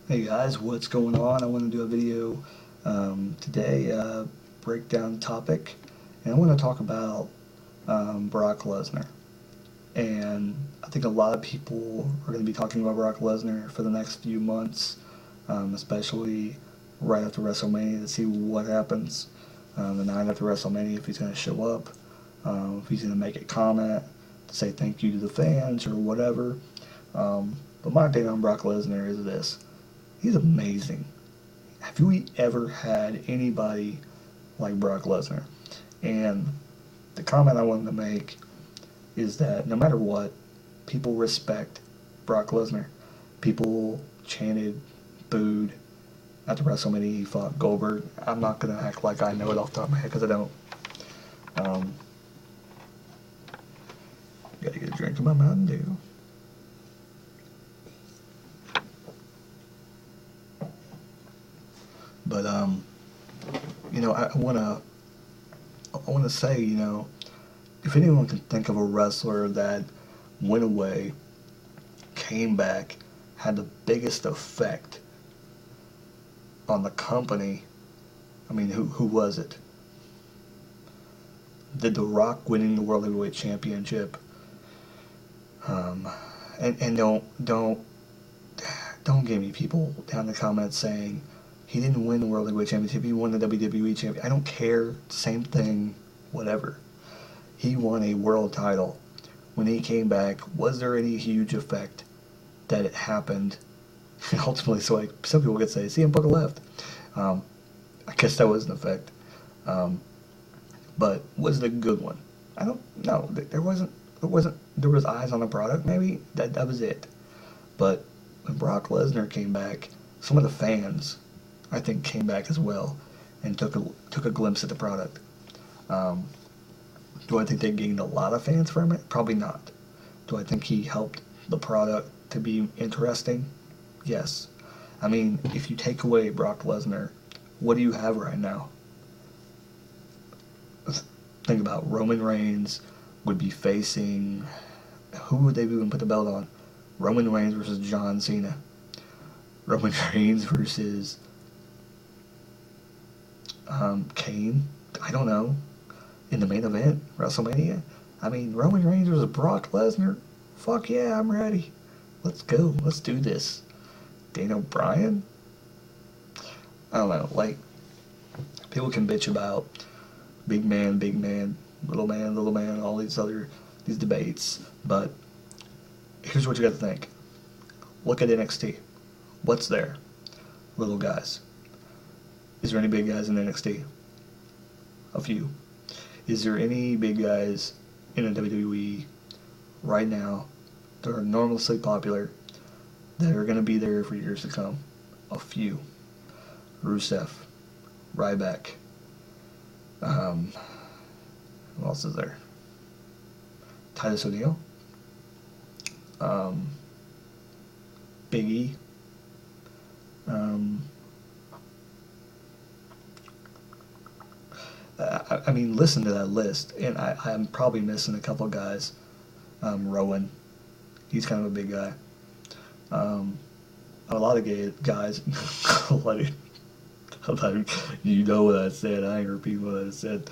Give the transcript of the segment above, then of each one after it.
Hey guys, what's going on? I want to do a video today, breakdown topic, and I want to talk about Brock Lesnar. And I think a lot of people are going to be talking about Brock Lesnar for the next few months, especially right after WrestleMania to see what happens the night after WrestleMania, if he's going to show up, if he's going to make a comment to say thank you to the fans or whatever. But my opinion on Brock Lesnar is this. He's amazing. Have we ever had anybody like Brock Lesnar? And the comment I wanted to make is that no matter what, people respect Brock Lesnar. People chanted, booed at the WrestleMania he fought Goldberg. I'm not going to act like I know it off the top of my head because I don't. Gotta get a drink of my Mountain Dew. But I wanna say, if anyone can think of a wrestler that went away, came back, had the biggest effect on the company, I mean, who was it? Did The Rock winning the World Heavyweight Championship? And don't give me people down in the comments saying he didn't win the World Heavyweight Championship, he won the WWE Championship. I don't care, same thing, whatever. He won a world title. When he came back, was there any huge effect that it happened? And ultimately, so like some people could say, CM Punk left. I guess that was an effect. But was it a good one? I don't know. There wasn't. There was eyes on the product. Maybe that was it. But when Brock Lesnar came back, some of the fans, I think, came back as well and took a glimpse at the product. Do I think they gained a lot of fans from it? Probably not. Do I think he helped the product to be interesting? Yes. I mean, if you take away Brock Lesnar, what do you have right now? Think about Roman Reigns would be facing, who would they even put the belt on? Roman Reigns versus John Cena. Roman Reigns versus Kane. I don't know. In the main event, WrestleMania. I mean, Roman Reigns versus Brock Lesnar. Fuck yeah, I'm ready. Let's go. Let's do this. Daniel Bryan. I don't know. Like, people can bitch about big man, little man, all these debates. But here's what you got to think. Look at NXT. What's there? Little guys. Is there any big guys in NXT? A few. Is there any big guys in the WWE right now that are enormously popular that are going to be there for years to come? A few. Rusev, Ryback. Who else is there? Titus O'Neil. Big E. I mean, listen to that list, and I'm probably missing a couple of guys. Rowan, he's kind of a big guy. A lot of guys, you know what I said. I ain't repeating what I said.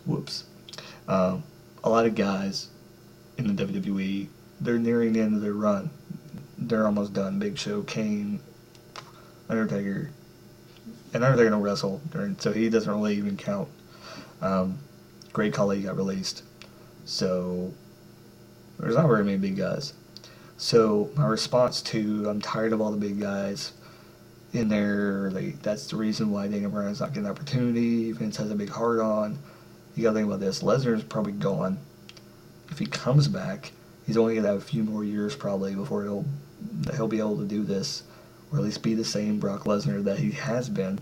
Whoops. A lot of guys in the WWE, they're nearing the end of their run. They're almost done. Big Show, Kane, Undertaker. And Undertaker don't wrestle, so he doesn't really even count. Great Khali got released. So there's not very many big guys. So my response to I'm tired of all the big guys in there, that's the reason why Daniel Bryan's not getting an opportunity. Vince has a big heart on. You gotta think about this. Lesnar's probably gone. If he comes back, he's only gonna have a few more years probably before he'll be able to do this, or at least be the same Brock Lesnar that he has been.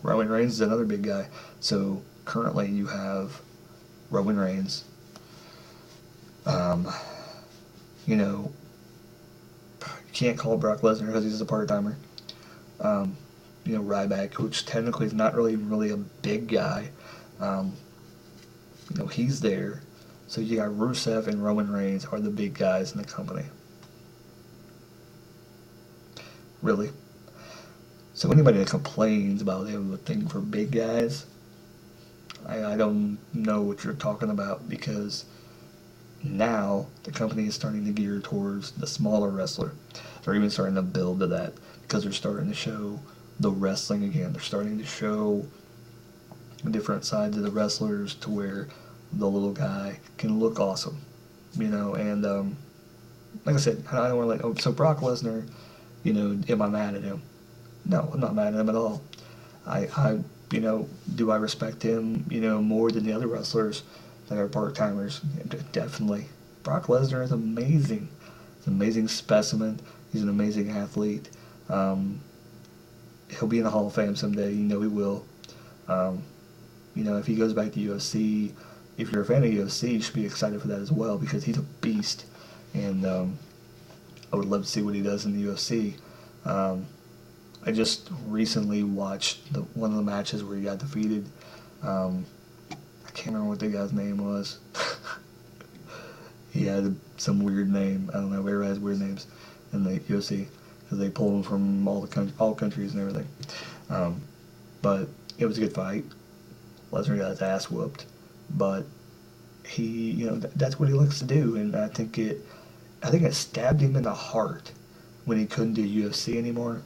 Roman Reigns is another big guy. So currently you have Roman Reigns. You can't call Brock Lesnar because he's a part-timer. Ryback, which technically is not really a big guy. He's there. So you got Rusev and Roman Reigns are the big guys in the company. really. So anybody that complains about they have a thing for big guys, I don't know what you're talking about, because now the company is starting to gear towards the smaller wrestler. They're even starting to build to that, because they're starting to show the wrestling again. They're starting to show different sides of the wrestlers to where the little guy can look awesome, and like I said, I don't want to so Brock Lesnar, am I mad at him? No, I'm not mad at him at all. I do I respect him, more than the other wrestlers that are part-timers? Definitely. Brock Lesnar is amazing. He's an amazing specimen. He's an amazing athlete. He'll be in the Hall of Fame someday. He will. If he goes back to UFC, if you're a fan of UFC, you should be excited for that as well, because he's a beast. And I would love to see what he does in the UFC. I just recently watched one of the matches where he got defeated. I can't remember what the guy's name was. He had some weird name. I don't know. Everybody has weird names in the UFC, because they pull them from all countries and everything. But it was a good fight. Lesnar got his ass whooped, but he, that's what he likes to do, and I think it stabbed him in the heart when he couldn't do UFC anymore.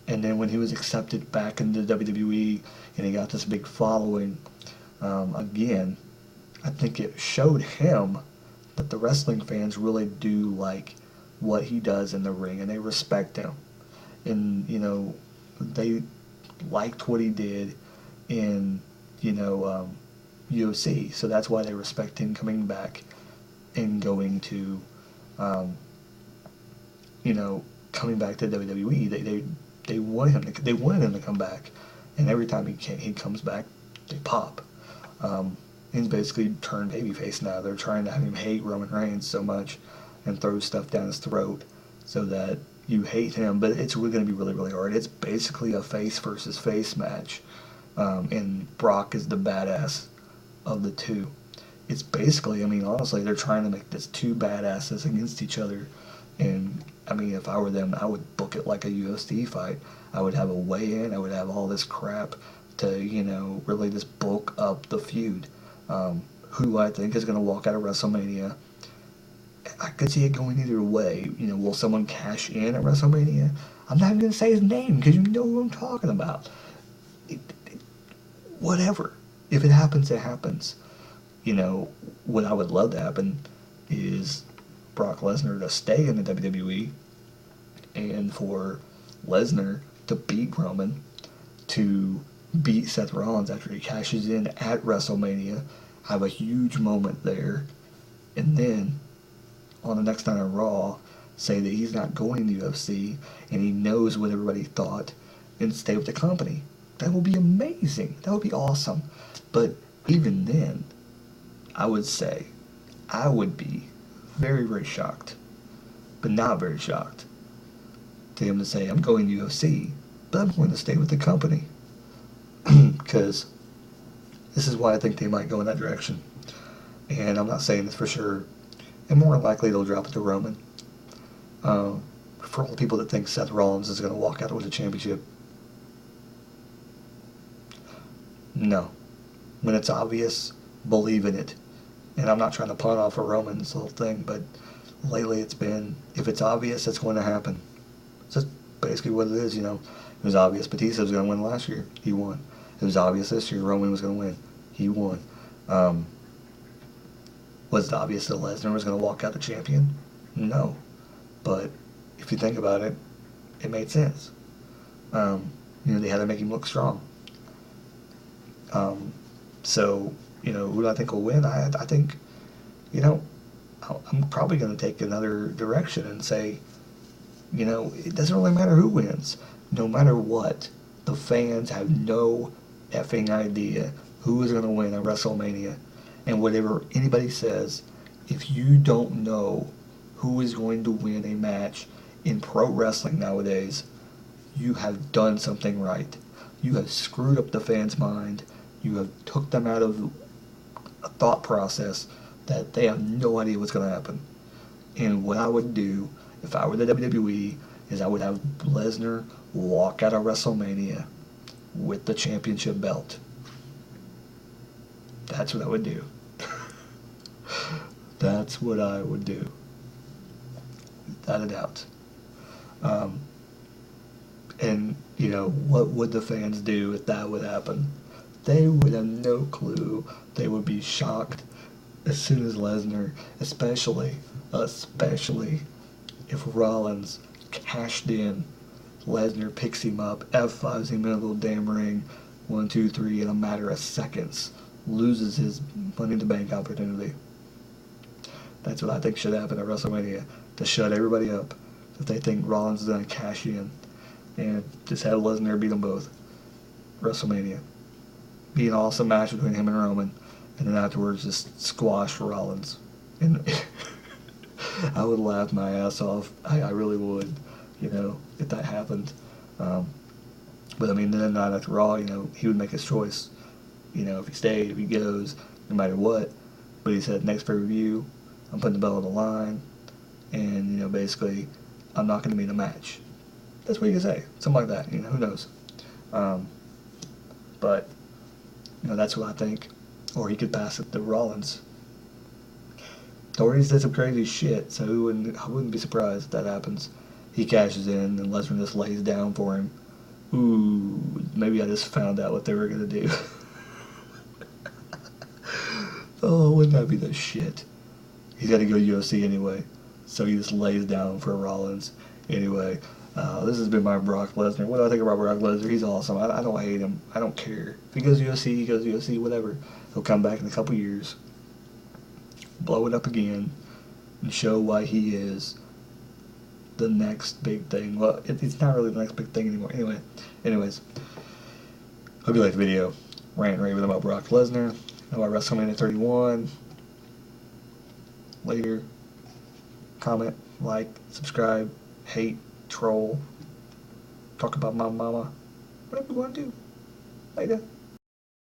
And then when he was accepted back into WWE and he got this big following, again, I think it showed him that the wrestling fans really do like what he does in the ring, and they respect him. And, they liked what he did in, UFC. So that's why they respect him coming back and going to, coming back to WWE. They wanted him to come back, and every time he comes back, they pop. He's basically turned babyface now. They're trying to have him hate Roman Reigns so much and throw stuff down his throat so that you hate him. But it's really going to be really, really hard. It's basically a face versus face match, and Brock is the badass of the two. It's basically, honestly, they're trying to make this two badasses against each other. And if I were them, I would book it like a UFC fight. I would have a weigh-in. I would have all this crap to, really just bulk up the feud. Who I think is going to walk out of WrestleMania. I could see it going either way. Will someone cash in at WrestleMania? I'm not even going to say his name, because you know who I'm talking about. Whatever. If it happens, it happens. What I would love to happen is Brock Lesnar to stay in the WWE, and for Lesnar to beat Roman, to beat Seth Rollins after he cashes in at WrestleMania, have a huge moment there, and then on the next night on Raw say that he's not going to UFC and he knows what everybody thought, and stay with the company. That would be amazing. That would be awesome. But even then, I would say I would be very, very shocked, but not very shocked, to him to say, I'm going to UFC, but I'm going to stay with the company. Because this is why I think they might go in that direction. And I'm not saying this for sure. And more likely they'll drop it to Roman. For all the people that think Seth Rollins is going to walk out with a championship, no. When it's obvious, believe in it. And I'm not trying to punt off of Roman's whole thing, but lately it's been, if it's obvious, it's going to happen. That's basically what it is, It was obvious Batista was going to win last year. He won. It was obvious this year Roman was going to win. He won. Was it obvious that Lesnar was going to walk out the champion? No. But if you think about it, it made sense. They had to make him look strong. So, who do I think will win? I think, I'm probably going to take another direction and say, it doesn't really matter who wins. No matter what, the fans have no effing idea who is going to win at WrestleMania. And whatever anybody says, if you don't know who is going to win a match in pro wrestling nowadays, you have done something right. You have screwed up the fans' mind. You have took them out of a thought process that they have no idea what's going to happen. And what I would do if I were the WWE is I would have Lesnar walk out of WrestleMania with the championship belt. That's what I would do. That's what I would do. Without a doubt. And, you know, what would the fans do if that would happen? They would have no clue. They would be shocked as soon as Lesnar, especially if Rollins cashed in. Lesnar picks him up, F5s him in a little damn ring, 1, 2, 3, in a matter of seconds, loses his Money in the Bank opportunity. That's what I think should happen at WrestleMania, to shut everybody up if they think Rollins is going to cash in, and just have Lesnar beat them both. WrestleMania. Be an awesome match between him and Roman, and then afterwards just squash Rollins. And I would laugh my ass off. I really would, you know, if that happened. But I mean, then night after Raw, you know, he would make his choice. You know, if he stayed, if he goes, no matter what. But he said, next pay-per-view, I'm putting the belt on the line, and, you know, basically, I'm not going to be in a match. That's what you can say. Something like that, you know, who knows. But, you know, that's what I think. Or he could pass it to Rollins. Or he's did some crazy shit, so I wouldn't be surprised if that happens. He cashes in, and Lesnar just lays down for him. Ooh, maybe I just found out what they were going to do. Oh, wouldn't that be the shit? He's got to go to UFC anyway, so he just lays down for Rollins. Anyway, this has been my Brock Lesnar. What do I think about Brock Lesnar? He's awesome. I don't hate him. I don't care. If he goes to UFC, he goes to UFC, whatever. He'll come back in a couple years, blow it up again, and show why he is the next big thing. Well, it's not really the next big thing anymore. Anyways, hope you liked the video. Rant and raving about Brock Lesnar, about WrestleMania 31. Later. Comment, like, subscribe, hate, troll, talk about my mama, whatever you want to do. Later.